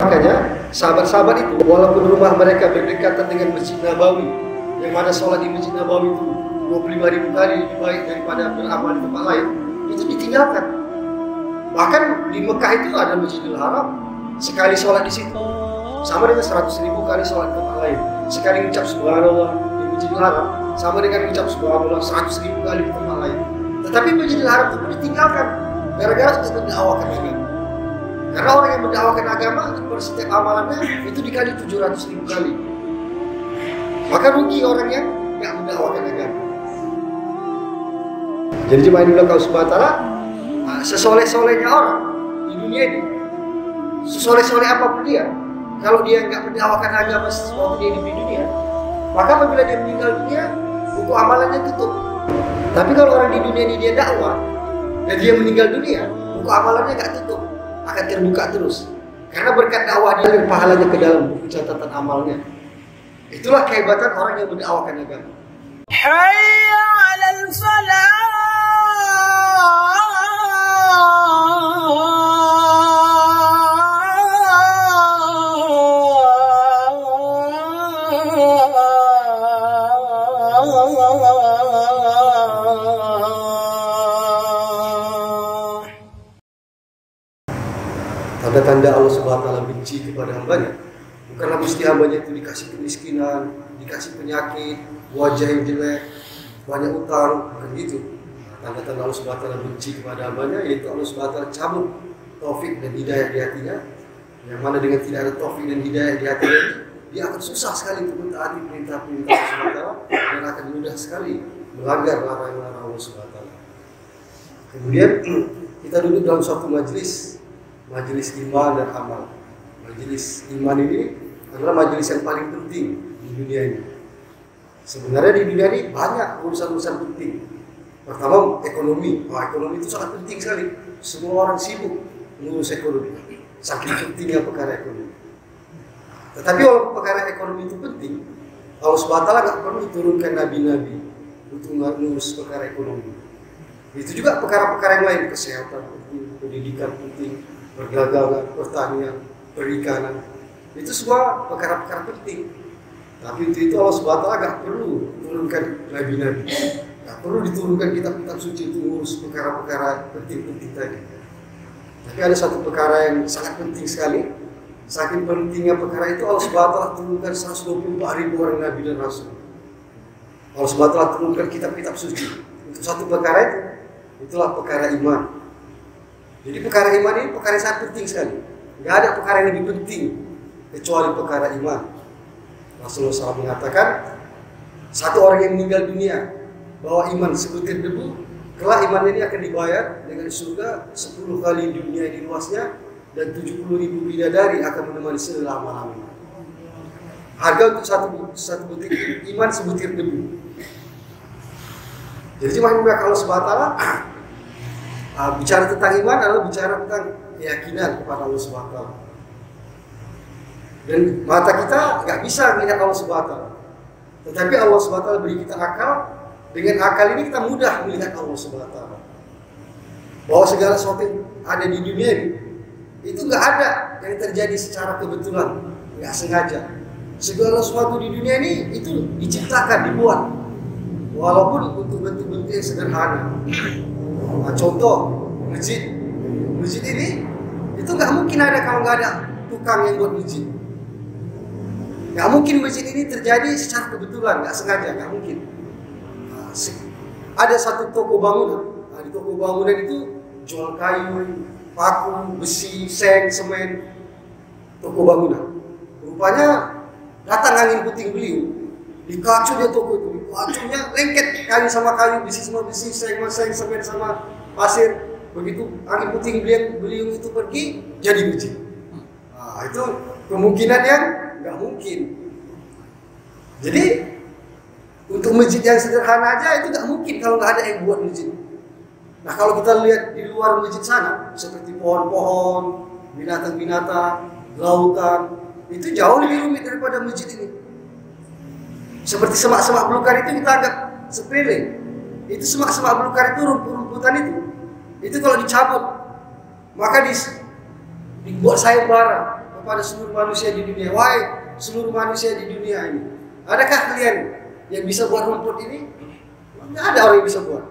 Makanya sahabat-sahabat itu walaupun rumah mereka berdekatan dengan Masjid Nabawi, yang mana sholat di Masjid Nabawi itu 25.000 kali lebih baik daripada beramal di tempat lain, itu ditinggalkan. Bahkan di Mekah itu ada Masjidil Haram, sekali sholat di situ sama dengan 100.000 kali sholat di tempat lain. Sekali ucap subhanallah di Masjidil Haram sama dengan ucap subhanallah 100.000 kali di tempat lain. Tetapi Masjidil Haram itu ditinggalkan gara-gara untuk mendakwakan agama. Karena orang yang mendakwakan agama per setiap amalannya itu dikali 700.000 kali. Maka rugi orang yang nggak mendakwakan agama. Jadi jemaah yang Allah Subhanahu wa taala, sesoleh-solehnya orang di dunia ini, sesoleh-soleh apapun dia, kalau dia nggak mendakwakan agama waktu dia di dunia, maka apabila dia meninggal dunia, buku amalannya tutup. Tapi kalau orang di dunia ini dia dakwah dan dia meninggal dunia, buku amalannya nggak tutup, akan terbuka terus. Karena berkat dakwah dia dan pahalanya ke dalam buku catatan amalnya. Itulah kehebatan orang yang mendakwakan agama. Hayya 'alal falah. Tanda-tanda Allah Subhanahu wa taala benci kepada hambanya bukanlah mesti hambanya itu dikasih kemiskinan, dikasih penyakit, wajah yang jelek, banyak utang, bukan gitu. Tanda-tanda Allah Subhanahu wa taala benci kepada hambanya yaitu Allah Subhanahu wa taala cabut taufik dan hidayah di hatinya. Yang mana dengan tidak ada taufik dan hidayah di hatinya, dia akan susah sekali untuk mentaati perintah-perintah Allah Subhanahu wa taala dan akan mudah sekali melanggar larangan-larangan Allah Subhanahu wa taala. Kemudian kita duduk dalam suatu majelis iman dan amal. Majelis iman ini adalah majelis yang paling penting di dunia ini. Sebenarnya di dunia ini banyak urusan-urusan penting. Pertama, ekonomi. Ekonomi itu sangat penting sekali. Semua orang sibuk mengurus ekonomi. Saking pentingnya perkara ekonomi. Tetapi walaupun perkara ekonomi itu penting, Allah SWT nggak perlu turunkan nabi-nabi untuk mengurus perkara ekonomi. Itu juga perkara-perkara yang lain, kesehatan penting, pendidikan penting, perdagangan, pertanian, perikanan, itu semua perkara-perkara penting. Tapi untuk itu Allah SWT nggak perlu turunkan nabi-nabi, nggak perlu diturunkan kitab-kitab suci untuk mengurus perkara-perkara penting-penting tadi. Tapi ada satu perkara yang sangat penting sekali. Saking pentingnya perkara itu Allah SWT turunkan 124.000 orang nabi dan rasul. Allah SWT turunkan kitab-kitab suci untuk satu perkara itu. Itulah perkara iman. Jadi perkara iman ini perkara yang sangat penting sekali. Tidak ada perkara yang lebih penting kecuali perkara iman. Rasulullah SAW mengatakan, satu orang yang meninggal dunia bawa iman sebutir debu, kelak iman ini akan dibayar dengan surga 10 kali dunia ini luasnya dan 70.000 bidadari akan menemani selama-lamanya. Harga untuk satu butir iman sebutir debu. Jadi cuma kalau Subhanahu wa taala bicara tentang iman adalah bicara tentang keyakinan kepada Allah Subhanahu wa taala. Dan mata kita nggak bisa melihat Allah Subhanahu wa taala. Tetapi Allah Subhanahu wa taala beri kita akal. Dengan akal ini kita mudah melihat Allah Subhanahu wa taala. Bahwa segala sesuatu yang ada di dunia ini itu nggak ada yang terjadi secara kebetulan, nggak sengaja. Segala sesuatu di dunia ini itu diciptakan, dibuat, walaupun untuk bentuk-bentuk yang sederhana. Nah, contoh masjid ini itu nggak mungkin ada kalau nggak ada tukang yang buat masjid. Nggak mungkin masjid ini terjadi secara kebetulan, nggak sengaja, nggak mungkin. Nah, ada satu toko bangunan. Nah, di toko bangunan itu jual kayu, paku, besi, seng, semen, toko bangunan. Rupanya datang angin puting beliung, dikacau dia toko itu, dikacaunya lengket kayu sama kayu, besi sama besi, seng sama seng, semen sama pasir. Begitu angin puting beliung itu pergi, jadi masjid. Nah, itu kemungkinan yang nggak mungkin. Jadi untuk masjid yang sederhana aja itu nggak mungkin kalau nggak ada yang buat masjid. Nah, kalau kita lihat di luar masjid sana, seperti pohon-pohon, binatang-binatang, lautan, itu jauh lebih rumit daripada masjid ini. Seperti semak-semak belukar itu kita anggap sepele. Itu semak-semak belukar itu, rumput-rumputan itu kalau dicabut, maka dibuat sayembara kepada seluruh manusia di dunia, wahai seluruh manusia di dunia ini, adakah kalian yang bisa buat rumput ini? Nggak ada orang yang bisa buat.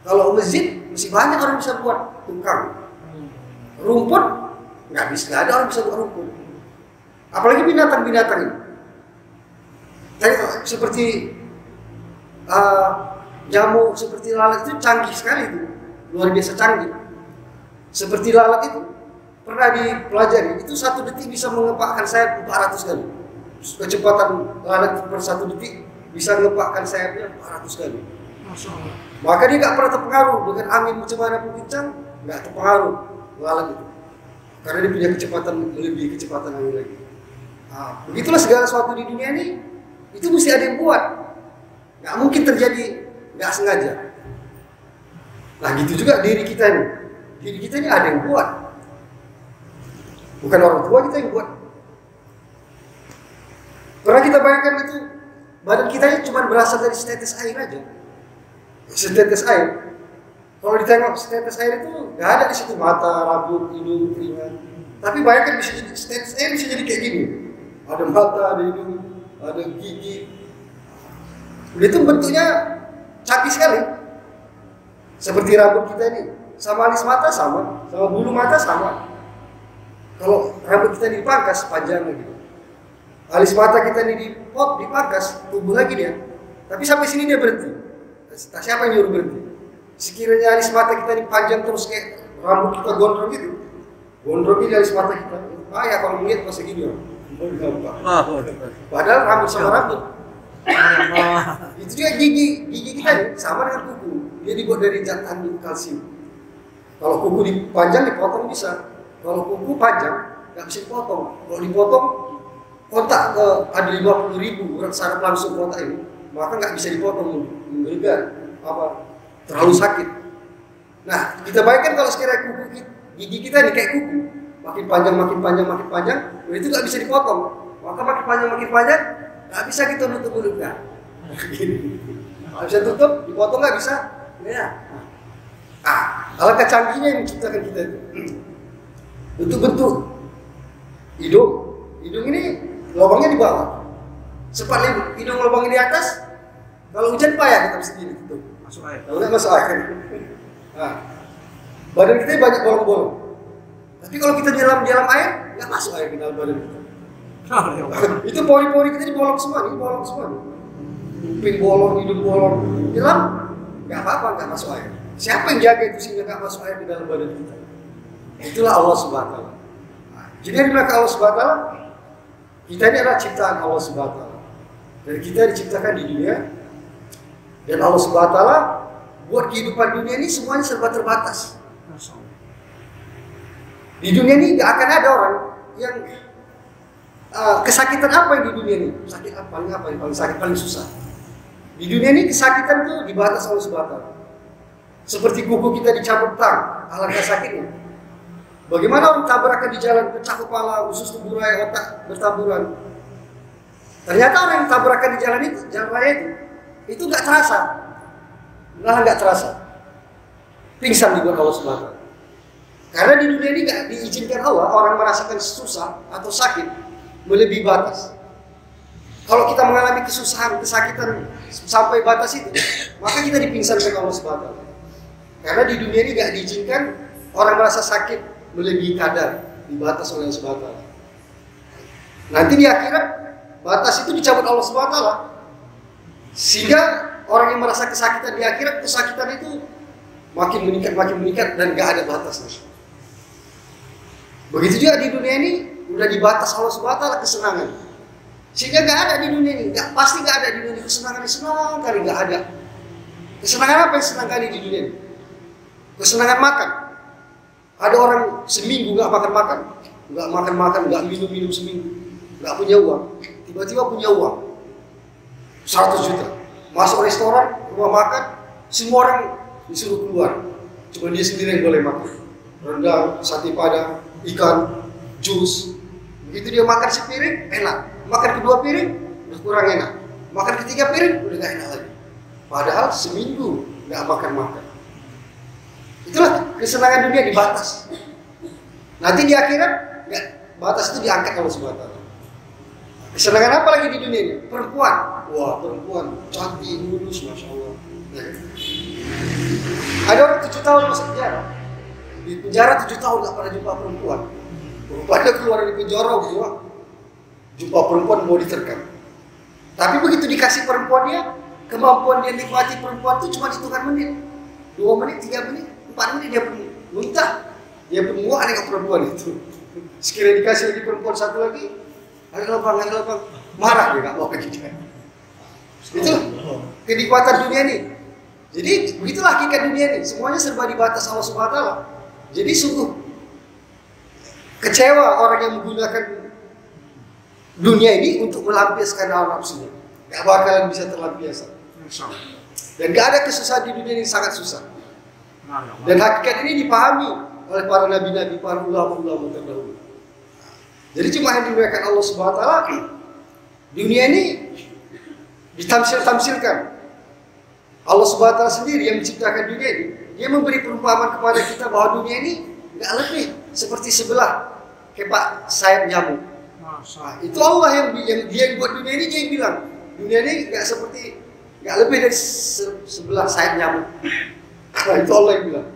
Kalau masjid, masih banyak orang yang bisa buat tukang. Rumput, nggak ada orang yang bisa buat rumput. Apalagi binatang-binatang ini. Seperti nyamuk, seperti lalat itu canggih sekali itu, luar biasa canggih. Seperti lalat itu pernah dipelajari, itu 1 detik bisa mengepakkan sayap 400 kali. Kecepatan lalat per 1 detik bisa mengepakkan sayapnya 400 kali. Maka dia nggak pernah terpengaruh dengan angin macam mana pun kencang, nggak terpengaruh lalat itu, karena dia punya kecepatan melebihi kecepatan angin lagi. Begitulah segala sesuatu di dunia ini, itu mesti ada yang buat. Nggak mungkin terjadi nggak sengaja. Nah gitu juga diri kita ini. Diri kita ini ada yang buat. Bukan orang tua kita yang buat. Pernah kita bayangkan itu, badan kita ini cuma berasal dari setetes air aja. Setetes air. Kalau ditengok setetes air itu nggak ada di situ mata, rambut, hidung, telinga. Tapi bayangkan bisa jadi setetes air bisa jadi kayak gini. Ada mata, ada hidung, ada gigi. Itu bentuknya canggih sekali. Seperti rambut kita ini, sama alis mata sama bulu mata sama. Kalau rambut kita dipangkas panjang lagi, alis mata kita ini dipangkas, tumbuh lagi dia. Tapi sampai sini dia berhenti. Siapa yang nyuruh berhenti? Sekiranya alis mata kita ini panjang terus kayak rambut kita gondrong gitu, gondrong ini alis mata kita. Ya kalau melihat masa gini ya. Padahal rambut sama rambut. Itu juga gigi kita nih sama dengan kuku. Dia dibuat dari zat kandung kalsium. Kalau kuku dipanjang dipotong bisa. Kalau kuku panjang nggak bisa dipotong. Kalau dipotong kontak ke ada 50.000 orang saraf langsung kontak ini, maka nggak bisa dipotong, mengerikan terlalu sakit. Nah kita bayangkan kalau sekiranya gigi kita nih kayak kuku, makin panjang, itu nggak bisa dipotong. Maka makin panjang, nggak bisa kita tutup mulutnya. Nggak bisa tutup, dipotong nggak bisa. Ya. Alangkah canggihnya yang menciptakan kita itu. Bentuk-bentuk hidung ini lubangnya di bawah. Sepat hidung lubangnya di atas. Kalau hujan payah kita mesti gini tutup. Masuk air. Kalau nggak masuk air. Badan kita banyak bolong-bolong. Tapi kalau kita nyelam di dalam air, nggak masuk air ke dalam badan kita. Itu pori-pori kita ini bolong semua, kuping bolong, hidung bolong. Nyelam, nggak apa-apa, nggak masuk air. Siapa yang jaga itu sehingga nggak masuk air di dalam badan kita? Itulah Allah Subhanahu wa Ta'ala. Jadi di belakang Allah Subhanahu wa Ta'ala, kita ini adalah ciptaan Allah Subhanahu wa Ta'ala. Dan kita diciptakan di dunia. Dan Allah Subhanahu wa Ta'ala buat kehidupan dunia ini semuanya serba terbatas. Di dunia ini nggak akan ada orang yang kesakitan apa yang di dunia ini? Sakit apa? Yang paling sakit, paling susah. Di dunia ini kesakitan itu dibatas Allah Subhanahu wa Ta'ala. Seperti kuku kita dicabut tang, alangkah sakitnya. Bagaimana orang tabrakan di jalan, pecah kepala, usus tumburai, otak bertaburan. Ternyata orang yang tabrakan di jalan raya itu nggak terasa, malah nggak terasa. Pingsan dibuat Allah Subhanahu wa Ta'ala. Karena di dunia ini nggak diizinkan Allah orang merasakan susah atau sakit melebihi batas. Kalau kita mengalami kesusahan, kesakitan sampai batas itu, maka kita dipingsankan Allah Subhanahu wa Ta'ala. Karena di dunia ini nggak diizinkan orang merasa sakit melebihi kadar, dibatas oleh Allah Subhanahu wa Ta'ala. Nanti di akhirat batas itu dicabut Allah Subhanahu wa Ta'ala, sehingga orang yang merasa kesakitan di akhirat, kesakitan itu makin meningkat dan nggak ada batasnya. Begitu juga di dunia ini udah dibatas Allah Subhanahu wa Ta'ala kesenangan, sehingga nggak ada di dunia ini, pasti nggak ada di dunia ini kesenangan senang kali, nggak ada. Kesenangan apa yang senang kali di dunia ini? Kesenangan makan. Ada orang seminggu nggak makan, nggak minum seminggu, nggak punya uang, tiba-tiba punya uang 100 juta, masuk restoran, rumah makan, semua orang disuruh keluar, cuma dia sendiri yang boleh makan. Rendang, sate padang, ikan, jus. Begitu dia makan sepiring, enak. Makan kedua piring, udah kurang enak. Makan ketiga piring, udah gak enak lagi. Padahal seminggu nggak makan. Itulah kesenangan dunia dibatas. Nanti di akhirat batas itu diangkat Allah Subhanahu wa taala. Kesenangan apa lagi di dunia ini? Perempuan. Wah, perempuan cantik, mulus, masya Allah. Ada orang 7 tahun masuk penjara. Di penjara 7 tahun nggak pernah jumpa perempuan. Rupanya keluar dari penjara semua jumpa perempuan mau diterkam. Tapi begitu dikasih perempuan dia, kemampuan dia nikmati perempuan itu cuma hitungan menit. 2 menit, 3 menit, 4 menit dia pun muntah. Dia pun muak dengan perempuan itu. Sekiranya dikasih lagi perempuan satu lagi, ayo bang, marah dia nggak mau lagi dia. Itu kenikmatan dunia ini. Jadi begitulah hakikat dunia ini. Semuanya serba di batas Allah Subhanahu wa taala. Jadi sungguh kecewa orang yang menggunakan dunia ini untuk melampiaskan hawa nafsunya. Gak bakalan bisa terlampiaskan. Dan gak ada kesusahan di dunia ini, sangat susah. Dan hakikat ini dipahami oleh para nabi-nabi, para ulama-ulama terdahulu. Jadi cuma yang dimuliakan Allah Subhanahu wa taala, dunia ini ditamsil-tamsilkan. Allah Subhanahu wa taala sendiri yang menciptakan dunia ini. Dia memberi perumpamaan kepada kita bahwa dunia ini gak lebih seperti sebelah kepak sayap nyamuk. Nah, itu Allah yang dia buat dunia ini, dia yang bilang dunia ini gak lebih dari sebelah sayap nyamuk. Nah, itu Allah yang bilang.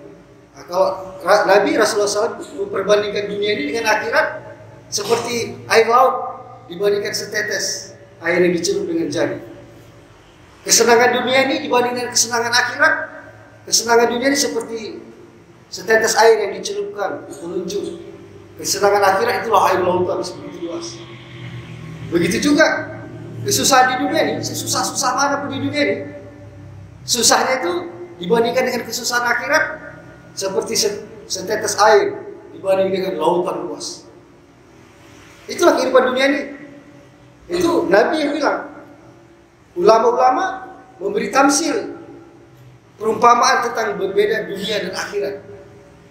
Nah, kalau Nabi Rasulullah SAW memperbandingkan dunia ini dengan akhirat seperti air laut dibandingkan setetes air yang dicelup dengan jari. Kesenangan dunia ini dibandingkan kesenangan akhirat, kesenangan dunia ini seperti setetes air yang dicelupkan meluncur. Kesenangan akhirat itulah air lautan sebegitu luas. Begitu juga kesusahan di dunia ini, sesusah-susah mana pun di dunia ini, susahnya itu dibandingkan dengan kesusahan akhirat seperti setetes air dibanding dengan lautan luas. Itulah kehidupan dunia ini. Itu Nabi yang bilang. Ulama-ulama memberi tamsil perumpamaan tentang berbeda dunia dan akhirat.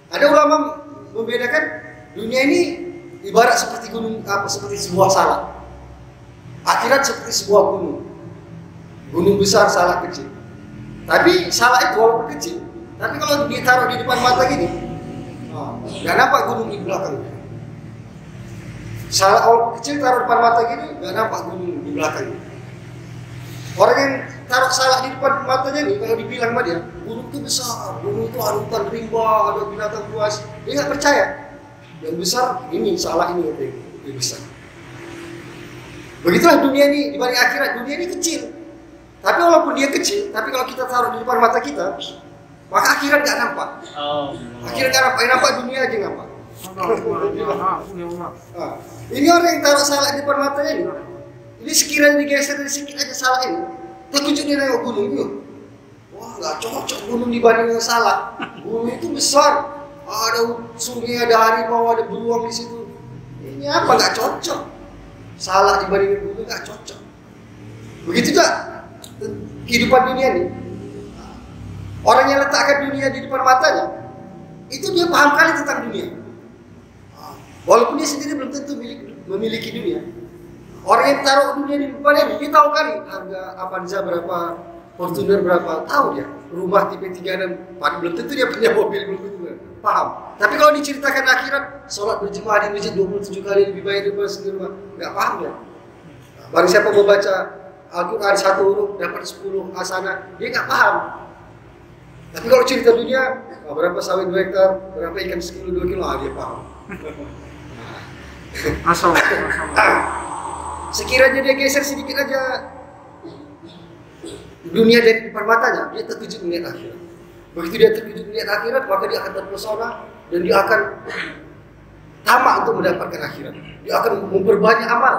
Ada ulama membedakan dunia ini ibarat seperti gunung, seperti sebuah salak. Akhirat seperti sebuah gunung. Gunung besar, salak kecil. Tapi salak itu walaupun kecil, tapi kalau ditaruh di depan mata gini, nggak nampak gunung di belakang. Salak walaupun kecil taruh di depan mata gini, nggak nampak gunung di belakang. Orang yang taruh salak di depan matanya nih, kalau dibilang sama dia, gunung itu besar, gunung itu ada hutan rimba, ada binatang buas, dia nggak percaya. Yang besar ini, salak ini yang besar. Begitulah dunia ini dibanding akhirat. Dunia ini kecil, tapi walaupun dia kecil, tapi kalau kita taruh di depan mata kita, maka akhirat nggak nampak. Akhirat nggak nampak, yang nampak dunia aja nampak. Ini orang yang taruh salak di depan matanya ini. Ini sekiranya digeser dari sedikit aja salak ini, terkejut dia nengok gunung itu. Wah, nggak cocok gunung dibanding dengan salak. Gunung itu besar, ada sungai, ada harimau, ada beruang di situ. Ini apa nggak cocok? Salak dibanding dengan gunung nggak cocok. Begitu juga kehidupan dunia ini. Orang yang letakkan dunia di depan matanya, itu dia paham kali tentang dunia. Walaupun dia sendiri belum tentu memiliki dunia. Orang yang taruh dunia di depannya, dia tahu kali harga Avanza berapa, Fortuner berapa, tahu dia. Rumah tipe 3 dan 4, belum tentu dia punya mobil, belum tentu dia paham. Tapi kalau diceritakan akhirat, sholat berjemaah di masjid 27 kali lebih baik daripada sendiri rumah, nggak paham ya. Barang siapa mau baca Al-Quran 1 huruf dapat 10 hasanah, dia nggak paham. Tapi kalau cerita dunia, berapa sawit 2 hektar, berapa ikan sekilo 2 kilo, dia paham. Sekiranya dia geser sedikit aja dunia dari depan matanya, dia terkejut melihat akhirat. Begitu dia terkejut melihat akhirat, maka dia akan terpesona dan dia akan tamak untuk mendapatkan akhirat. Dia akan memperbanyak amal,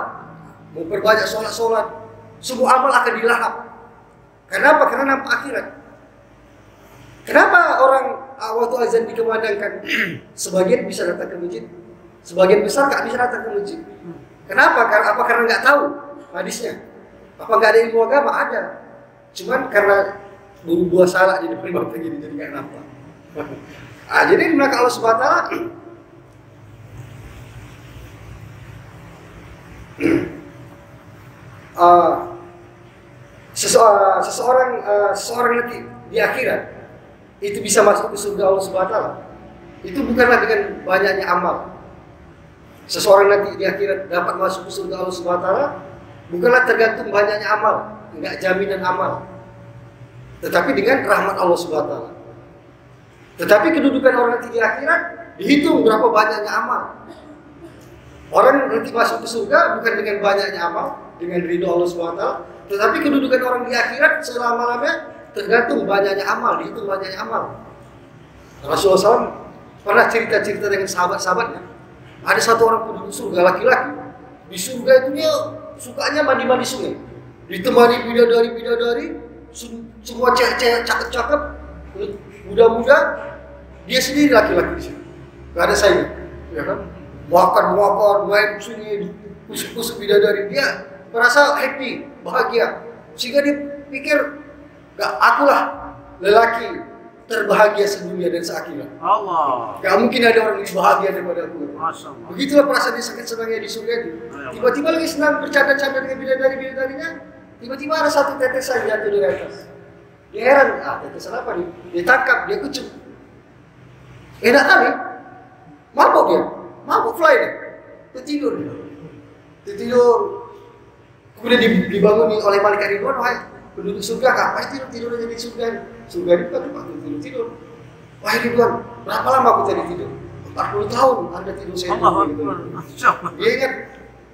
memperbanyak sholat-sholat. Semua amal akan dilahap. Kenapa? Karena nampak akhirat. Kenapa orang waktu azan dikumandangkan sebagian bisa datang ke masjid, sebagian besar nggak bisa datang ke masjid? Kenapa? Apa karena nggak tahu hadisnya? Apa nggak ada ilmu agama? Ada. Cuman karena buah salak di depan mata jadi nggak nampak. Jadi dimana Allah Subhanahu wa taala seseorang nanti di akhirat itu bisa masuk ke surga Allah Subhanahu wa taala. Itu bukanlah dengan banyaknya amal. seseorang nanti di akhirat dapat masuk ke surga Allah Subhanahu wa taala bukanlah tergantung banyaknya amal, enggak jaminan amal. Tetapi dengan rahmat Allah Subhanahu wa taala. Tetapi kedudukan orang nanti di akhirat dihitung berapa banyaknya amal. Orang nanti masuk ke surga bukan dengan banyaknya amal, dengan ridho Allah Subhanahu wa taala, tetapi kedudukan orang di akhirat selama-lamanya tergantung banyaknya amal, dihitung banyaknya amal. Rasulullah SAW pernah cerita-cerita dengan sahabat-sahabatnya. Ada satu orang penduduk surga laki-laki. Di surga itu dia sukanya mandi-mandi sungai. Ditemani bidadari-bidadari, semua cewek-cewek cakep-cakep, muda-muda, dia sendiri laki-laki di sini. Gak ada saingan, ya kan? Makan, main sungai, kusuk-kusuk bidadari, dia merasa happy, bahagia. Sehingga dia pikir, gak akulah lelaki terbahagia sedunia dan seakhirat. Allah. Gak mungkin ada orang lebih bahagia daripada aku. Masyaallah. Begitulah perasaan dia sangat senangnya di surga itu. Tiba-tiba lagi senang bercanda-canda dengan bidadari-bidadarinya, tiba-tiba ada satu tetesan jatuh dari atas. Dia heran, tetesan apa nih? Dia tangkap, dia kucuk. Enak kali, mabuk dia, mabuk fly dia. Tertidur dia. Tertidur. Kemudian dibanguni oleh malaikat Ridwan, wahai penduduk surga, ngapain tidur aja di surga? Surga ini bukan tempat tidur. Wahai Ridwan, berapa lama aku tadi tidur? 40 tahun Anda tidur saya tidur. Dia ingat,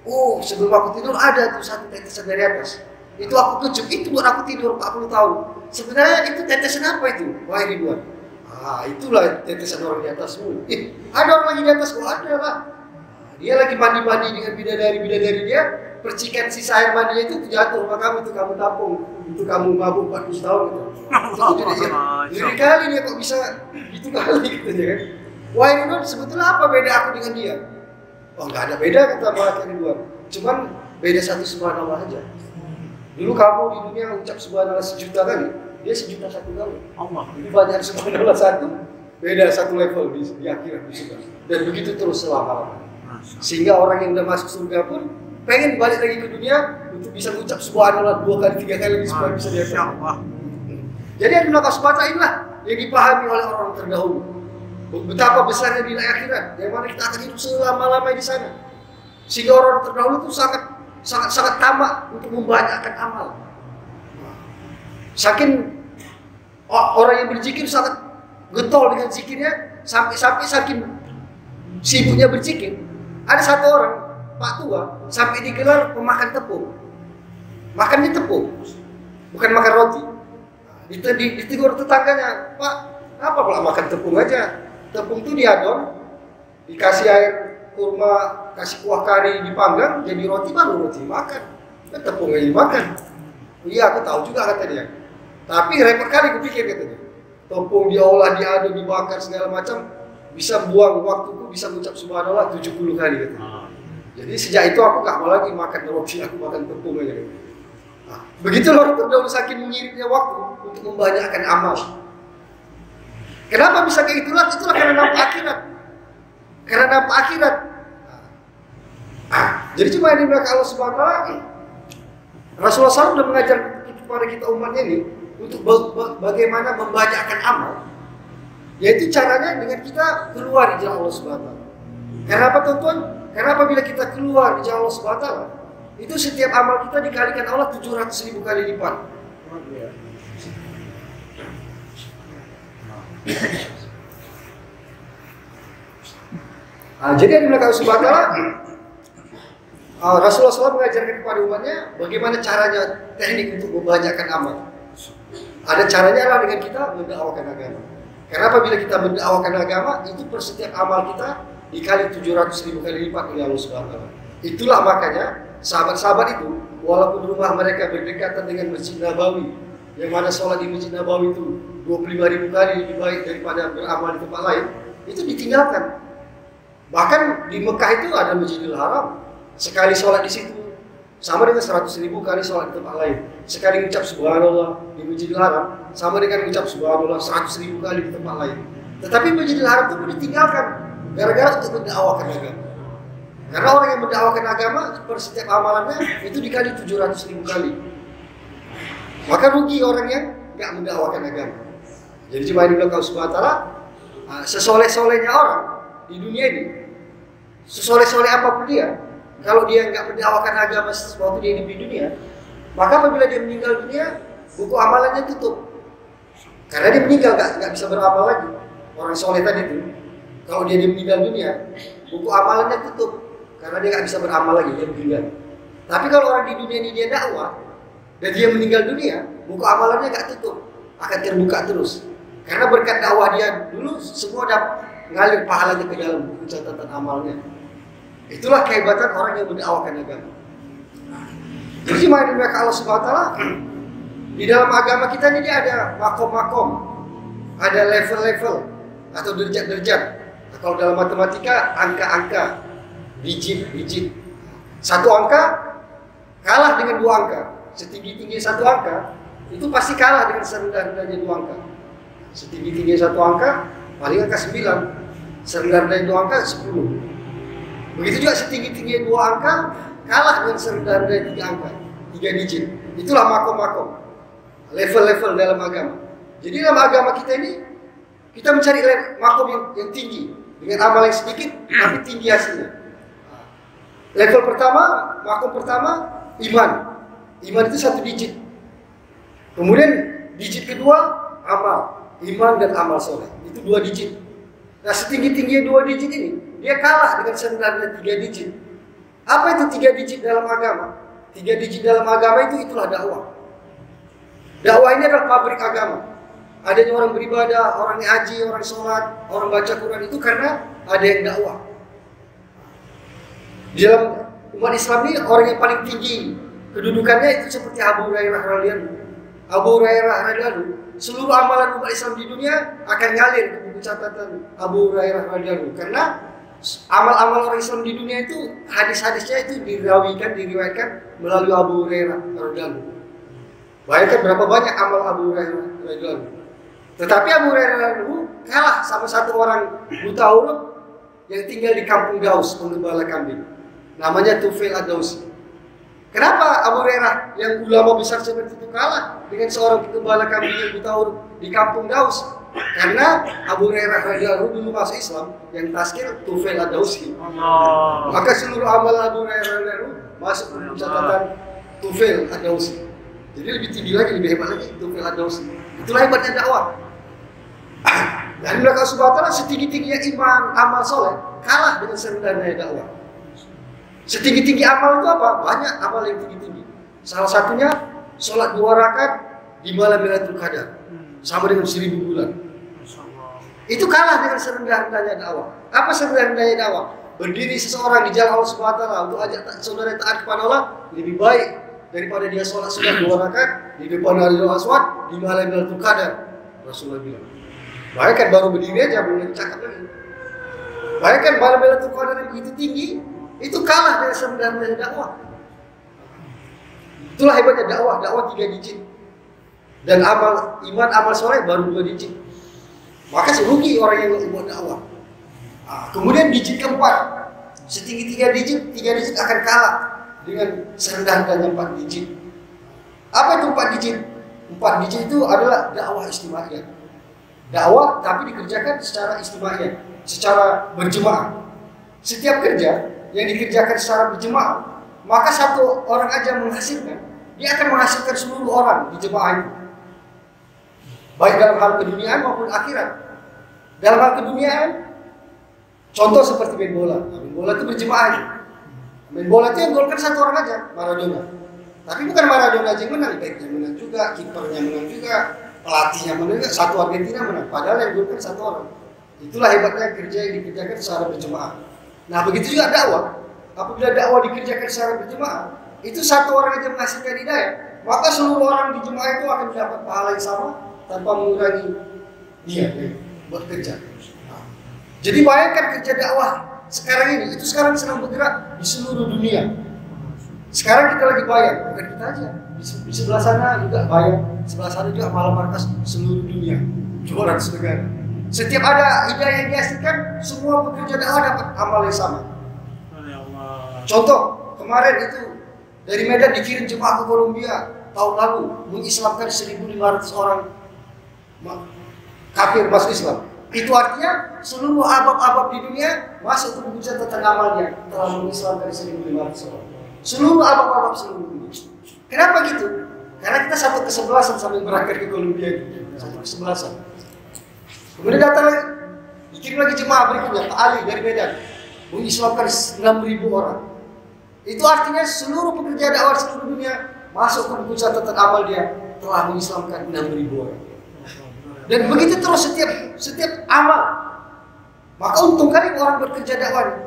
oh sebelum aku tidur ada tuh satu tetesan dari atas. Itu aku kecup, itu buat aku tidur 40 tahun. Sebenarnya itu tetesan apa itu? Wahai Ridwan, itulah tetesan orang di atasmu. Ada orang lagi di atas, ada lah. Dia lagi mandi-mandi dengan bidadari dia. Percikan sisa air mandinya itu jatuh rumah kamu, itu kamu tampung, itu kamu mabuk 40 tahun gitu. Jadi kali dia kok bisa gitu kali gitu ya kan. Wah Ridwan, sebetulnya apa beda aku dengan dia? Oh nggak ada beda kata malaikat Ridwan. Cuman beda satu subhanallah aja. Dulu kamu di dunia ucap subhanallah 1.000.000 kali, dia 1.000.000 kali. Allah. Ini banyak subhanallah satu, beda satu level di akhirat di surga. Dan begitu terus selama-lamanya. Sehingga orang yang udah masuk surga pun pengen balik lagi ke dunia untuk bisa mengucap subhanallah 2 kali 3 kali supaya bisa diatur. Jadi yang dilakukan subhanallah inilah yang dipahami oleh orang terdahulu. Betapa besarnya nilai akhirat, yang mana kita akan hidup selama-lamanya di sana. Sehingga orang terdahulu itu sangat tamak untuk membanyakkan amal. Saking orang yang berzikir sangat getol dengan zikirnya, sampai saking sibuknya berzikir. Ada satu orang Pak tua sampai digelar pemakan tepung. Makannya tepung, bukan makan roti. Ditegur tetangganya, Pak, apa pula makan tepung aja? Tepung itu diadon, dikasih air kurma, kasih kuah kari, dipanggang, jadi roti baru roti makan. Kan tepungnya dimakan. Iya, aku tahu juga kata dia. Tapi repot kali aku pikir katanya. Tepung diolah, diadon, dibakar segala macam, bisa buang waktuku, bisa mengucap subhanallah 70 kali katanya. Jadi sejak itu aku gak mau lagi makan roti, aku makan tepung aja. Nah, begitu orang terdahulu saking mengiritnya waktu untuk membanyakkan amal. Kenapa bisa kayak itulah? Itulah karena nampak akhirat. Karena nampak akhirat. Jadi cuma ini mereka Allah Subhanahu wa taala. Rasulullah SAW sudah mengajar kepada kita umatnya ini untuk bagaimana membanyakkan amal. Yaitu caranya dengan kita keluar di jalan Allah Subhanahu wa taala. Karena apa teman-teman? Karena apabila kita keluar di jalan Allah Subhanahu wa taala, itu setiap amal kita dikalikan Allah 700.000 kali lipat. Jadi yang dimiliki Allah Subhanahu wa taala, Rasulullah SAW mengajarkan kepada umatnya bagaimana caranya teknik untuk membanyakkan amal. Ada caranya adalah dengan kita mendakwakan agama. Karena apabila kita mendakwakan agama, itu per setiap amal kita dikali 700.000 kali lipat oleh Allah Subhanahu wa taala. Itulah makanya sahabat-sahabat itu walaupun rumah mereka berdekatan dengan Masjid Nabawi, yang mana sholat di Masjid Nabawi itu 25.000 kali lebih baik daripada beramal di tempat lain, itu ditinggalkan. Bahkan di Mekah itu ada Masjidil Haram, sekali sholat di situ sama dengan 100.000 kali sholat di tempat lain. Sekali mengucap subhanallah di Masjidil Haram sama dengan mengucap subhanallah 100.000 kali di tempat lain. Tetapi Masjidil Haram itu pun ditinggalkan gara-gara untuk mendakwakan agama. Karena orang yang mendakwakan agama per setiap amalannya itu dikali 700.000 kali. Maka rugi orang yang nggak mendakwakan agama. Jadi cuma di belakang Subhanahu wa taala, sesoleh-solehnya orang di dunia ini, sesoleh-soleh apapun dia, kalau dia nggak mendakwakan agama sesuatu dia hidup di dunia, maka apabila dia meninggal dunia, buku amalannya tutup. Karena dia meninggal nggak bisa beramal lagi. Orang soleh tadi itu, kalau dia meninggal dunia, buku amalannya tutup. Karena dia nggak bisa beramal lagi, dia meninggal. Tapi kalau orang di dunia ini dia dakwah dan dia meninggal dunia, buku amalannya nggak tutup, akan terbuka terus. Karena berkat dakwah dia dulu, semua udah ngalir pahalanya ke dalam buku catatan amalnya. Itulah kehebatan orang yang mendakwakan agama. Jadi mereka Allah Subhanahu wa taala, di dalam agama kita ini ada makom-makom, ada level-level atau derajat-derajat. Kalau dalam matematika angka-angka, digit. Satu angka kalah dengan dua angka. Setinggi-tinggi satu angka itu pasti kalah dengan serendah-rendahnya dua angka. Setinggi-tinggi satu angka paling angka 9, serendah-rendahnya dua angka 10. Begitu juga setinggi-tinggi dua angka kalah dengan serendah-rendahnya 3 angka, 3 digit. Itulah makom-makom, level-level dalam agama. Jadi dalam agama kita ini kita mencari makom yang tinggi dengan amal yang sedikit tapi tinggi hasilnya. Level pertama, makom pertama, iman. Iman itu 1 digit. Kemudian digit kedua, amal. Iman dan amal soleh. Itu 2 digit. Nah setinggi-tingginya 2 digit ini, dia kalah dengan sebenarnya 3 digit. Apa itu 3 digit dalam agama? 3 digit dalam agama itulah dakwah. Dakwah ini adalah pabrik agama. Adanya orang beribadah, orang ngaji, orang sholat, orang baca Quran itu karena ada yang dakwah. Di dalam umat Islam ini orang yang paling tinggi kedudukannya itu seperti Abu Hurairah radhiyallahu. Abu Hurairah radhiyallahu, seluruh amalan umat Islam di dunia akan ngalir ke buku catatan Abu Hurairah radhiyallahu, karena amal-amal orang Islam di dunia itu hadis-hadisnya itu diriwayatkan melalui Abu Hurairah radhiyallahu. Bayangkan berapa banyak amal Abu Hurairah radhiyallahu. Tetapi Abu Hurairah radhiyallahu kalah sama satu orang buta huruf yang tinggal di kampung Daus, penggembala kambing. Namanya Tufail ad-Dausi. Kenapa Abu Hurairah yang ulama besar seperti itu kalah dengan seorang penggembala kambing yang buta huruf di kampung Daus? Karena Abu Hurairah radhiyallahu dulu masuk Islam yang tazkir Tufail ad-Dausi. Maka seluruh amal Abu Hurairah radhiyallahu masuk ke catatan Tufail ad-Dausi. Jadi lebih tinggi lagi, lebih hebat lagi Tufail ad-Dausi. Itulah hebatnya dakwah. Dan mereka subhanahu wa ta'ala setinggi-tingginya iman, amal soleh kalah dengan serendahnya dakwah. Setinggi-tinggi amal itu apa? Banyak amal yang tinggi-tinggi. Salah satunya sholat 2 rakaat di malam Lailatul Qadar sama dengan 1000 bulan. Itu kalah dengan serendah-rendahnya dakwah. Apa serendah-rendahnya dakwah? Berdiri seseorang di jalan Allah Subhanahu wa ta'ala untuk ajak saudara taat kepada Allah lebih baik daripada dia sholat sunnah 2 rakaat di depan Hajarul Aswad di malam Lailatul Qadar. Rasulullah bilang. Bayangkan baru berdiri aja belum cakap lagi. Bayangkan malam Lailatul Qadar yang begitu tinggi, itu kalah dengan sebenarnya dakwah. Itulah hebatnya dakwah. Dakwah 3 digit. Dan amal iman, amal soleh baru 2 digit. Maka rugi orang yang buat dakwah. Kemudian digit keempat, setinggi 3 digit, 3 digit akan kalah dengan serendah-rendahnya 4 digit. Apa itu 4 digit? 4 digit itu adalah dakwah istimaiyah. Dakwah tapi dikerjakan secara istimaiyah, secara berjemaah. Setiap kerja yang dikerjakan secara berjemaah, maka satu orang aja menghasilkan, dia akan menghasilkan seluruh orang di jemaah itu. Baik dalam hal keduniaan maupun akhirat. Dalam hal keduniaan, contoh seperti main bola. Main bola itu berjemaah. Main bola itu yang golkan satu orang aja, Maradona. Tapi bukan Maradona aja yang menang, backnya menang juga, kipernya menang juga, pelatihnya menang juga, satu Argentina menang. Padahal yang golkan satu orang. Itulah hebatnya kerja yang dikerjakan secara berjemaah. Nah begitu juga dakwah. Apabila dakwah dikerjakan secara berjemaah, itu satu orang aja menghasilkan hidayah, maka seluruh orang di jemaah itu akan mendapat pahala yang sama tanpa mengurangi dia buat kerja. Jadi bayangkan kerja dakwah sekarang ini, itu sekarang sedang bergerak di seluruh dunia. Sekarang kita lagi bayang, bukan kita aja. Di sebelah sana juga bayang, sebelah sana juga malam markas seluruh dunia, 200 negara. Setiap ada hidayah yang dihasilkan, semua pekerja dakwah dapat amal yang sama. Contoh, kemarin itu dari Medan dikirim jemaah ke Kolombia tahun lalu mengislamkan 1.500 orang kafir masuk Islam. Itu artinya seluruh abab-abab di dunia masuk ke buku catatan amalnya telah mengislamkan 1.500 orang. Seluruh abab-abab seluruh dunia. Kenapa gitu? Karena kita satu kesebelasan sambil berangkat ke Kolombia itu. Satu kesebelasan. Kemudian datang lagi, dikirim lagi jemaah berikutnya, Pak Ali dari Medan, mengislamkan 6.000 orang. Itu artinya seluruh pekerja dakwah seluruh dunia masuk ke buku catatan amal dia telah mengislamkan 6.000 orang. Dan begitu terus setiap amal. Maka untung kali orang bekerja dakwah.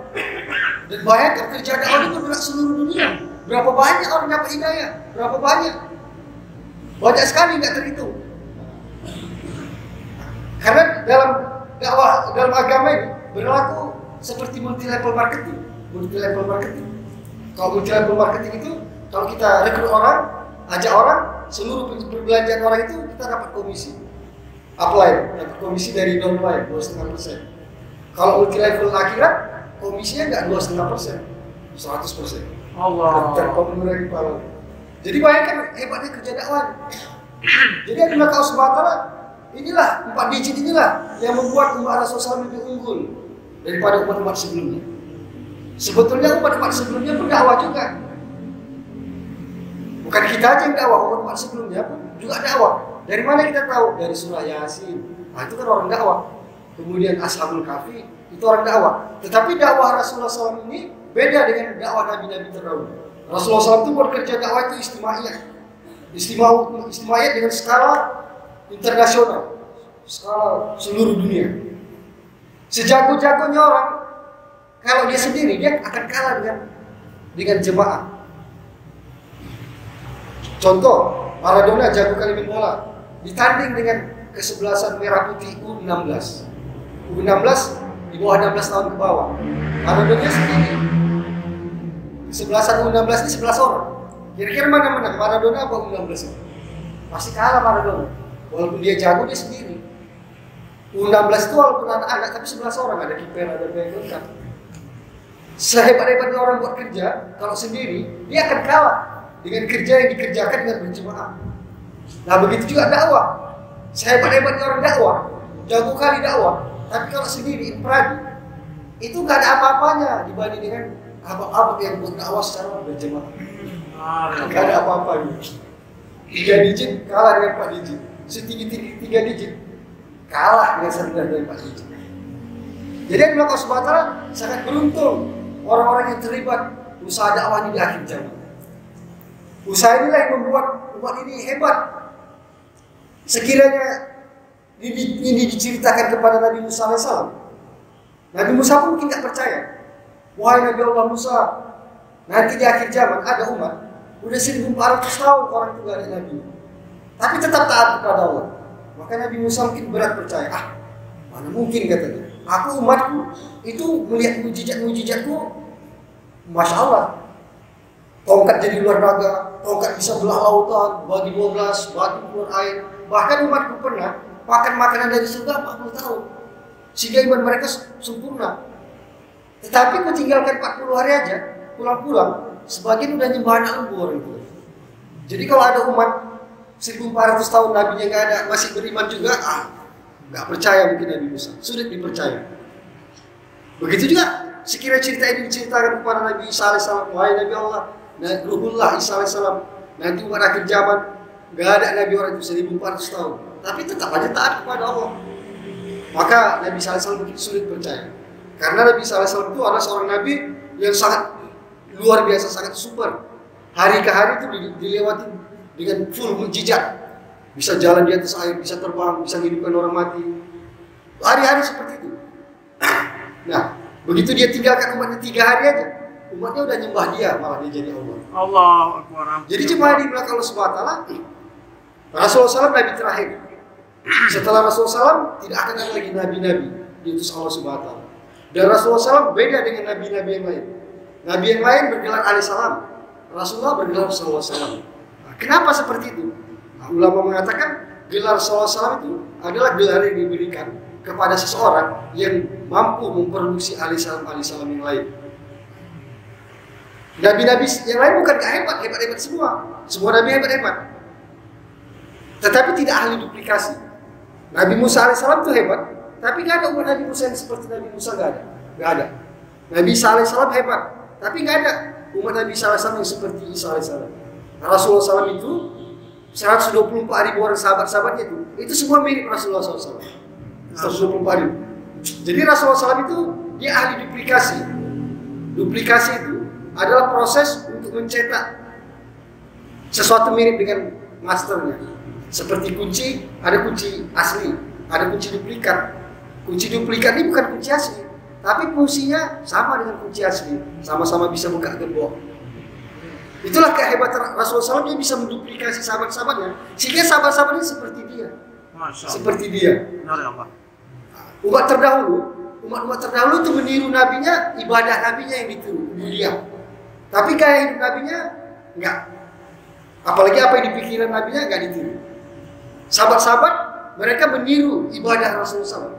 Dan bayangkan kerja dakwah itu bergerak seluruh dunia. Berapa banyak orang dapat hidayah? Berapa banyak? Banyak sekali nggak terhitung. Karena dalam dakwah, dalam agama ini berlaku seperti multi level marketing. Multi level marketing. Kalau multi level marketing itu, kalau kita rekrut orang, ajak orang, seluruh perbelanjaan orang itu kita dapat komisi. Upline, dapat komisi dari downline 2,5%. Kalau multi level akhirat, komisinya nggak 2,5%, 100%. Allah. Terkomunikasi kepala. Jadi bayangkan hebatnya kerja dakwah. Jadi adalah kau sebatara, inilah 4 digit inilah yang membuat umat Rasulullah lebih unggul daripada umat-umat sebelumnya. Sebetulnya umat-umat sebelumnya berdakwah juga. Bukan kita aja yang dakwah, umat-umat sebelumnya pun juga dakwah. Dari mana kita tahu? Dari surah Yasin. Nah, itu kan orang dakwah. Kemudian Ashabul Kahfi, itu orang dakwah. Tetapi dakwah Rasulullah SAW ini beda dengan dakwah Nabi-Nabi terdahulu. Rasulullah SAW itu bekerja dakwah itu istimaiyah. Istimaiyah dengan skala internasional, skala seluruh dunia. Sejago-jagonya orang, kalau dia sendiri dia akan kalah dengan jemaah. Contoh, Maradona jago kali main bola, ditanding dengan kesebelasan merah putih U16. U16 di bawah 16 tahun ke bawah. Maradona sendiri. Kesebelasan U16 ini 11 orang. Kira-kira mana menang? Maradona apa U16? Pasti kalah Maradona. Walaupun dia jago dia sendiri. U16 itu walaupun anak-anak tapi 11 orang, ada kiper, ada backup. Sehebat-hebatnya orang buat kerja, kalau sendiri dia akan kalah dengan kerja yang dikerjakan dengan berjemaah. Nah begitu juga dakwah. Sehebat-hebatnya orang dakwah, jago kali dakwah, tapi kalau sendiri infradi, itu gak ada apa-apanya dibanding dengan abang-abang yang buat dakwah secara berjemaah. Gak ada apa-apanya. 3 digit kalah dengan 4 digit. Setinggi 3 digit kalah dengan serendah dari 4 digit. Jadi Allah SWT sangat beruntung orang-orang yang terlibat usaha dakwah ini di akhir zaman. Usaha inilah yang membuat umat ini hebat. Sekiranya ini diceritakan kepada Nabi Musa AS, Nabi Musa pun mungkin tidak percaya. Wahai Nabi Allah Musa, nanti di akhir zaman ada umat udah 1.400 tahun orang itu gak ada Nabi, tapi tetap taat kepada Allah. Maka Nabi Musa mungkin berat percaya. Mana mungkin katanya. Aku umatku itu melihat mujizat-mujizatku, Masya Allah. Tongkat jadi luar naga, tongkat bisa belah lautan, bagi 12, batu keluar air. Bahkan umatku pernah makan makanan dari surga 40 tahun. Sehingga iman mereka sempurna. Tetapi ku tinggalkan 40 hari aja, pulang-pulang, sebagian udah nyembah anak lembu orang itu. Jadi kalau ada umat 1.400 tahun nabinya nggak ada, masih beriman juga, nggak percaya mungkin Nabi Musa, sulit dipercaya. Begitu juga sekiranya cerita ini diceritakan kepada Nabi Isa AS, wahai Nabi Allah, Ruhullah Isa AS, nanti umat akhir zaman nggak ada Nabi orang itu 1.400 tahun, tapi tetap aja taat kepada Allah. Maka Nabi Isa AS begitu sulit percaya, karena Nabi Isa AS itu adalah seorang Nabi yang sangat luar biasa, sangat super. Hari ke hari itu dilewati dengan full mukjizat. Bisa jalan di atas air, bisa terbang, bisa menghidupkan orang mati. Hari-hari seperti itu. Nah, begitu dia tinggalkan umatnya 3 hari aja, umatnya udah nyembah dia, malah dia jadi Allah. Allahu Akbar. Jadi cuma di belakang Allah SWT, Rasulullah SAW Nabi terakhir. Setelah Rasulullah SAW tidak akan ada lagi nabi-nabi diutus Allah SWT. Dan Rasulullah SAW beda dengan nabi-nabi yang lain. Nabi yang lain bergelar alaihissalam, Rasulullah bergelar sallallahu alaihi wasallam. Kenapa seperti itu? Ulama mengatakan gelar sallallahu alaihi wasallam itu adalah gelar yang diberikan kepada seseorang yang mampu memproduksi alaihissalam yang lain. Nabi-nabi yang lain bukan hebat-hebat semua. Semua nabi hebat-hebat. Tetapi tidak ahli duplikasi. Nabi Musa alaihissalam itu hebat, tapi nggak ada umat Nabi Musa yang seperti Nabi Musa, nggak ada. Nggak ada. Nabi Isa alaihissalam hebat, tapi nggak ada umat Nabi Isa alaihissalam yang seperti Isa alaihissalam. Rasulullah SAW itu 124.000 orang sahabat-sahabatnya itu semua mirip Rasulullah SAW. 124.000. Jadi Rasulullah SAW itu dia ahli duplikasi. Duplikasi itu adalah proses untuk mencetak sesuatu mirip dengan masternya. Seperti kunci, ada kunci asli, ada kunci duplikat. Kunci duplikat ini bukan kunci asli, tapi fungsinya sama dengan kunci asli, sama-sama bisa buka gembok. Itulah kehebatan Rasulullah SAW, dia bisa menduplikasi sahabat-sahabatnya, sehingga sahabat-sahabatnya seperti dia. Seperti dia. Umat terdahulu itu meniru nabinya, ibadah nabinya yang ditiru, dia. Tapi gaya hidup nabinya enggak. Apalagi apa yang dipikiran nabinya enggak ditiru. Sahabat-sahabat mereka meniru ibadah Rasulullah SAW.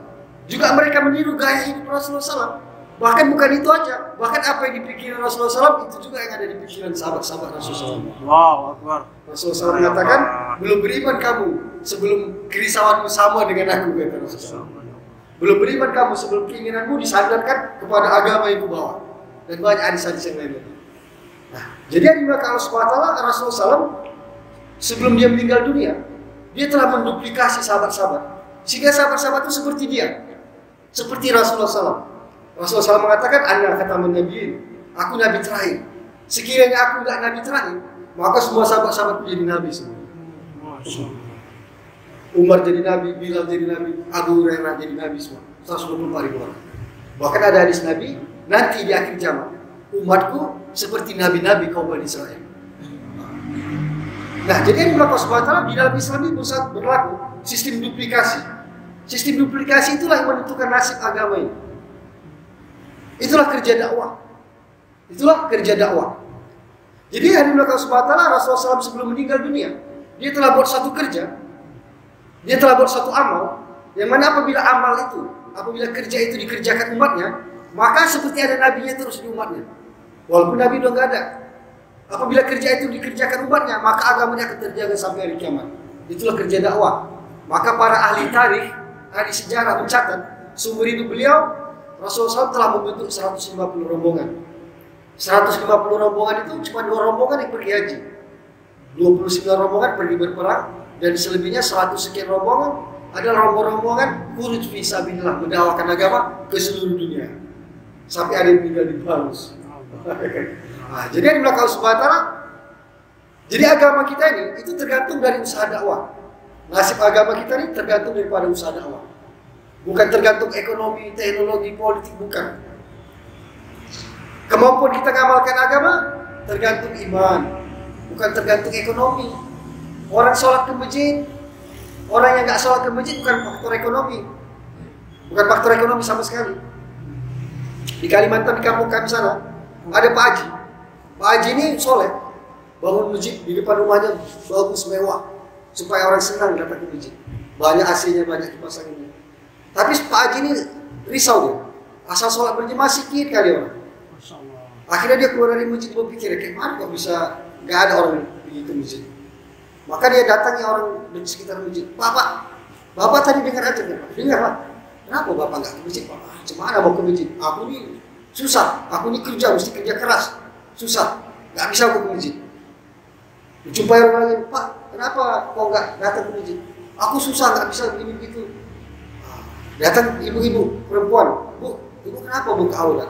Juga mereka meniru gaya hidup Rasulullah SAW. Bahkan bukan itu aja, bahkan apa yang dipikiran Rasulullah SAW itu juga yang ada di pikiran sahabat-sahabat Rasulullah SAW. Wow, Akbar. Rasulullah SAW mengatakan, belum beriman kamu sebelum kerisauanmu sama dengan aku, kata Rasulullah SAW. Belum beriman kamu sebelum keinginanmu disandarkan kepada agama yang kubawa. Dan banyak hadis-hadis yang lain. Nah, jadi yang dimiliki Allah SWT, Rasulullah SAW sebelum dia meninggal dunia, dia telah menduplikasi sahabat-sahabat, sehingga sahabat-sahabat itu seperti dia, seperti Rasulullah SAW. Rasulullah SAW mengatakan, Ana khatamun nabiyyin, aku nabi terakhir. Sekiranya aku enggak nabi terakhir, maka semua sahabat-sahabatku jadi nabi semua. Umar jadi nabi, Bilal jadi nabi, Abu Hurairah jadi nabi semua. 124.000 orang. Bahkan ada hadis Nabi, nanti di akhir zaman umatku seperti nabi-nabi kaum Bani Israel. Nah, jadi yang berlaku SWT di dalam Islam ini berlaku sistem duplikasi. Sistem duplikasi itulah yang menentukan nasib agama ini. Itulah kerja dakwah. Itulah kerja dakwah. Jadi yang berlaku SWT, Rasulullah SAW sebelum meninggal dunia, dia telah buat satu kerja, dia telah buat satu amal, yang mana apabila amal itu, apabila kerja itu dikerjakan umatnya, maka seperti ada nabinya terus di umatnya. Walaupun nabi udah nggak ada, apabila kerja itu dikerjakan umatnya, maka agamanya akan terjaga sampai hari kiamat. Itulah kerja dakwah. Maka para ahli tarikh, ahli sejarah mencatat seumur hidup beliau, Rasulullah SAW telah membentuk 150 rombongan. 150 rombongan itu cuma 2 rombongan yang pergi haji, 29 rombongan pergi berperang, dan selebihnya 100 sekian rombongan adalah rombongan khuruj fi sabilillah, mendakwakan agama ke seluruh dunia. Sampai ada yang tinggal di Paris. Nah, jadi yang dimiliki Allah SWT, jadi agama kita ini itu tergantung dari usaha dakwah. Nasib agama kita ini tergantung daripada usaha dakwah. Bukan tergantung ekonomi, teknologi, politik, bukan. Kemampuan kita mengamalkan agama tergantung iman, bukan tergantung ekonomi. Orang sholat ke masjid, orang yang nggak sholat ke masjid bukan faktor ekonomi, bukan faktor ekonomi sama sekali. Di Kalimantan, di kampung kami sana, ada Pak Haji. Pak Haji ini soleh, bangun masjid di depan rumahnya bagus mewah, supaya orang senang datang ke masjid. Banyak AC-nya, banyak kipas anginnya. Tapi Pak Haji ini risau dia, asal sholat berjemaah sedikit kali orang. Akhirnya dia keluar dari masjid, berpikir, kayak mana kok bisa nggak ada orang pergi ke masjid. Maka dia datangi orang di sekitar masjid. Bapak tadi dengar aja kan? Dengar lah. Kenapa Bapak nggak ke masjid? Pak, cemana mau ke masjid? Aku ini susah, aku ini kerja, mesti kerja keras. Susah, nggak bisa aku ke masjid. Dijumpai orang lain, Pak, kenapa kau nggak datang ke masjid? Aku susah, nggak bisa begini begitu. Datang ibu-ibu, perempuan, Bu, ibu kenapa buka aurat?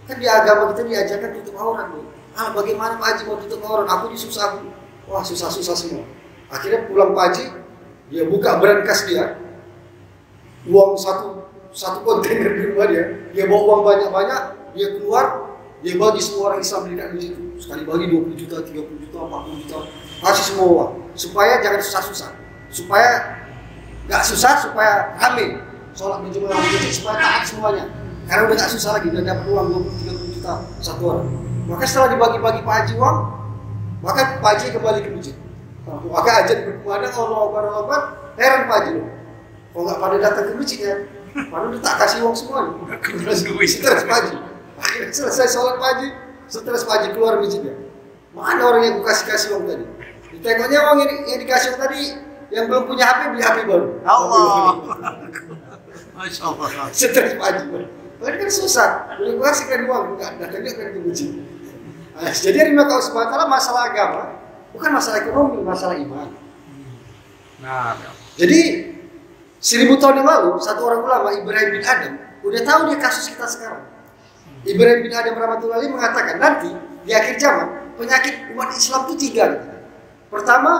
Kan di agama kita diajarkan tutup aurat, Bu. Bagaimana Pak Haji mau tutup aurat? Aku ini susah, Bu. Wah, susah-susah semua. Akhirnya pulang Pak Haji, dia buka brankas dia, uang satu kontainer di rumah dia bawa uang banyak-banyak, dia keluar, dia bagi semua orang Islam di dalam situ. Sekali bagi 20 juta, 30 juta, 40 juta, kasih semua uang. Supaya jangan susah-susah, supaya nggak susah, supaya rame. Sholat berjemaah supaya taat semuanya. Karena udah nggak susah lagi, udah dapat uang 20-30 juta satu orang. Maka setelah dibagi-bagi Pak Haji uang, maka Pak Haji kembali ke masjid. Maka ajar berkumandang Allah Akbar, heran Pak Haji loh. Kok nggak pada datang ke masjid ya? Mana udah tak kasih uang semua nih. Stres Pak Haji. Akhirnya selesai sholat Pak Haji, stres Pak Haji keluar masjidnya. Mana orang yang kasih uang tadi? Ditengoknya uang yang dikasih tadi, yang belum punya HP beli HP baru. Allah. Masya Allah. Stres Pak Haji. Tapi kan susah. Boleh gua kasihkan uang, enggak datangnya kan diuji. Jadi Allah SWT masalah agama bukan masalah ekonomi, masalah iman. Nah, Jadi 1000 tahun yang lalu satu orang ulama Ibrahim bin Adam udah tahu dia kasus kita sekarang. Ibrahim bin Adam rahmatullahi mengatakan nanti di akhir zaman penyakit umat Islam itu 3. Pertama,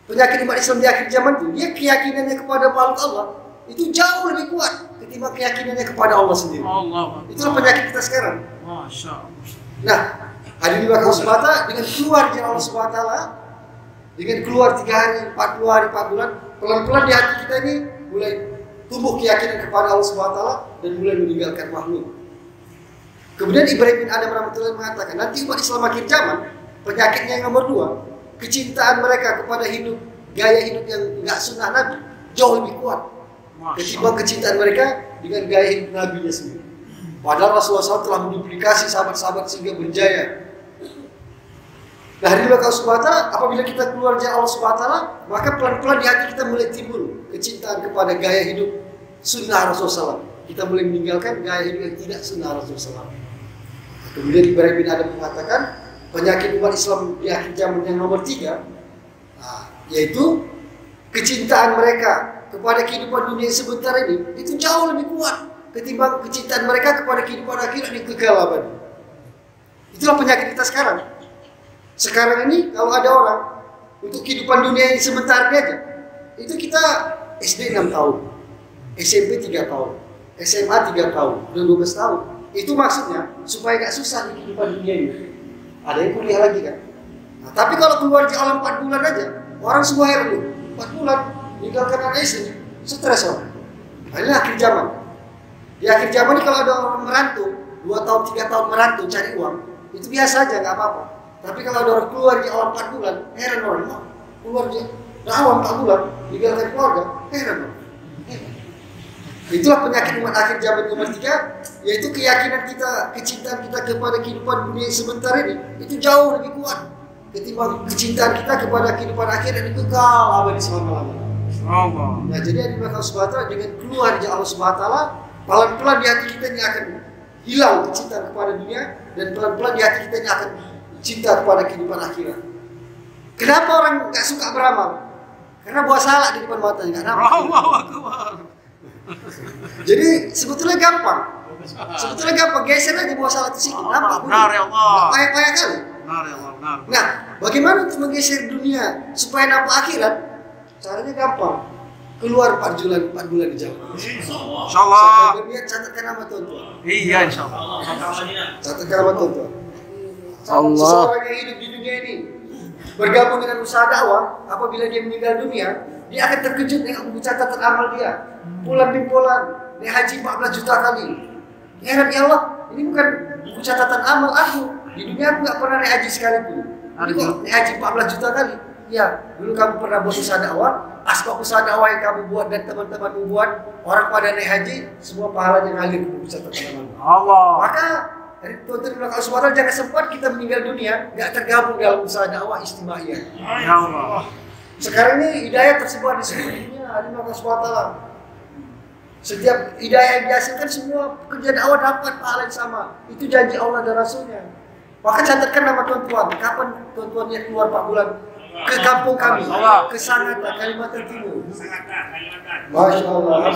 penyakit umat Islam di akhir zaman itu dia keyakinannya kepada makhluk Allah itu jauh lebih kuat ketimbang keyakinannya kepada Allah sendiri. Allah. Itulah penyakit kita sekarang. Masya Allah. Nah, hadirin bakal semata dengan keluar dari Allah SWT, dengan keluar 3 hari, 40 hari, 4 bulan, pelan-pelan di hati kita ini mulai tumbuh keyakinan kepada Allah SWT dan mulai meninggalkan makhluk. Kemudian Ibrahim bin Adam rahmatullahi mengatakan nanti umat Islam akhir zaman penyakitnya yang nomor 2, kecintaan mereka kepada hidup gaya hidup yang enggak sunnah Nabi jauh lebih kuat ketimbang kecintaan mereka dengan gaya hidup Nabi-nya sendiri. Padahal Rasulullah SAW telah menduplikasi sahabat-sahabat sehingga berjaya. Nah, hari bakal subhata, apabila kita keluar dari Allah SWT, maka pelan-pelan di hati kita mulai timbul kecintaan kepada gaya hidup sunnah Rasulullah SAW. Kita mulai meninggalkan gaya hidup yang tidak sunnah Rasulullah SAW. Kemudian Ibrahim bin Adam mengatakan penyakit umat Islam di akhir zaman yang nomor 3, yaitu kecintaan mereka kepada kehidupan dunia sebentar ini itu jauh lebih kuat ketimbang kecintaan mereka kepada kehidupan akhirat yang kekal abadi. Itulah penyakit kita sekarang. Sekarang ini kalau ada orang untuk kehidupan dunia yang sebentar aja, itu kita SD 6 tahun, SMP 3 tahun, SMA 3 tahun, udah 12 tahun. Itu maksudnya supaya gak susah di kehidupan dunia ini. Ada yang kuliah lagi kan. Nah, tapi kalau keluar di alam 4 bulan aja, orang semua heran loh. 4 bulan meninggalkan anak istri, stres orang. Nah, ini akhir zaman. Di akhir zaman ini kalau ada orang merantau, 2 tahun, 3 tahun merantau cari uang, itu biasa aja, nggak apa-apa. Tapi kalau ada orang keluar di alam 4 bulan, heran orang. Keluar di alam 4 bulan, meninggalkan keluarga, heran orang. Itulah penyakit umat akhir zaman nomor 3, yaitu keyakinan kita, kecintaan kita kepada kehidupan dunia sebentar ini itu jauh lebih kuat ketimbang kecintaan kita kepada kehidupan akhir dan itu kekal abadi selama-lamanya. Nah, jadi di belakang subhanahu dengan keluar dari Allah subhanahu, pelan-pelan di hati kita ini akan hilang kecintaan kepada dunia dan pelan-pelan di hati kita ini akan cinta kepada kehidupan akhirat. Kenapa orang nggak suka beramal? Karena buah salak di depan matanya, nggak nampak. Jadi sebetulnya gampang. Geser aja buah salak itu sedikit, nampak. Benar ya Allah. Payah-payah kali. Benar ya Allah, benar. Nah, bagaimana untuk menggeser dunia supaya nampak akhirat? Caranya gampang. Keluar 4 bulan di jalan. Insyaallah. Sampai berniat catatkan nama tuan-tuan. Iya insyaallah. Catatkan nama tuan-tuan. Allah. Seseorang yang hidup di dunia ini bergabung dengan usaha dakwah, apabila dia meninggal dunia, dia akan terkejut dengan buku catatan amal dia. Bulan naik haji 14 juta kali. Heran ya Allah, ini bukan buku catatan amal aku. Di dunia aku nggak pernah naik haji sekalipun. Ini kok naik haji 14 juta kali? Ya, dulu kamu pernah buat usaha dakwah, asbab usaha dakwah yang kamu buat dan teman-temanmu buat, orang pada naik haji, semua pahalanya ngalir ke buku catatan amal. Allah. Maka dari tuan-tuan belakang Allah jangan sempat kita meninggal dunia nggak tergabung dalam usaha dakwah istimaiyah. Ya Allah. Sekarang ini hidayah tersebar di seluruh dunia, di belakang Allah. Setiap hidayah yang dihasilkan semua pekerja dakwah dapat pahala yang sama. Itu janji Allah dan Rasulnya. Maka catatkan nama tuan-tuan. Kapan tuan-tuan yang keluar 4 bulan ke kampung kami, ke Sangatta, Kalimantan Timur. Masya Allah.